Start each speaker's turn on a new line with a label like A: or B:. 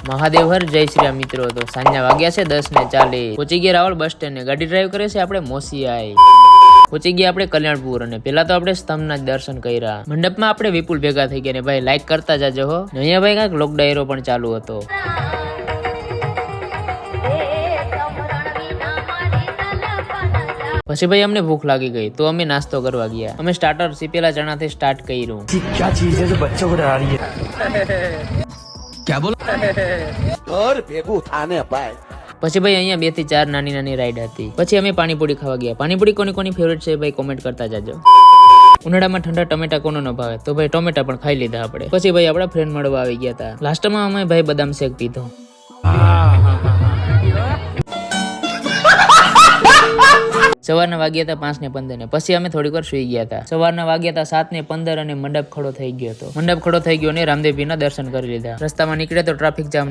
A: મહાદેવ હર જય શ્રી રામ મિત્રો. તો સાંજના વાગ્યા છે 10:40. પહોંચી ગયા રાવલ બસ સ્ટેન્ડ. ગાડી ડ્રાઈવ કરે છે આપણે મોસીઆઈ. પહોંચી ગયા આપણે કલ્યાણપુર અને પેલા તો આપણે સ્તંભના જ દર્શન કર્યા. મંડપમાં આપણે વિપુલ ભેગા થઈ ગયા ને ભાઈ લાઈક કરતા જાજો હો. અહીંયા ભાઈ કાંઈક લોક ડાયરો પણ ચાલુ હતો. પછી ભાઈ અમને ભૂખ લાગી ગઈ તો અમે નાસ્તો કરવા ગયા. અમે સ્ટાર્ટર સીપેલા ચણાથી સ્ટાર્ટ કર્યું.
B: क्या चीज है जो बच्चों को डरा रही है? क्या बोला? और भेगू थाने पाए.
A: પછી ભાઈ અહીંયા 2 થી 4 નાની નાની રાઈડ હતી. પછી અમે પાણીપુરી ખાવા ગયા. પાણીપુરી કોની ફેવરેટ છે ભાઈ કોમેન્ટ કરતા જાજો. ઉનાળામાં ઠંડા ટમેટા કોનો ન ભાવે તો ભાઈ ટમેટા પણ ખાઈ લીધા આપણે. પછી ભાઈ આપણા ફ્રેન્ડ મળવા આવી ગયા હતા. લાસ્ટમાં અમે ભાઈ બદામ શેક પીધો. સવારના વાગ્યા હતા 5:15 ને પછી અમે થોડીક વાર સુઈ ગયા હતા. સવારના વાગ્યા હતા 7:15 અને મંડપ ખડો થઈ ગયો હતો. મંડપ ખડો થઈ ગયો અને રામદેવપીરના દર્શન કરી લીધા. રસ્તામાં નીકળે તો ટ્રાફિક જામ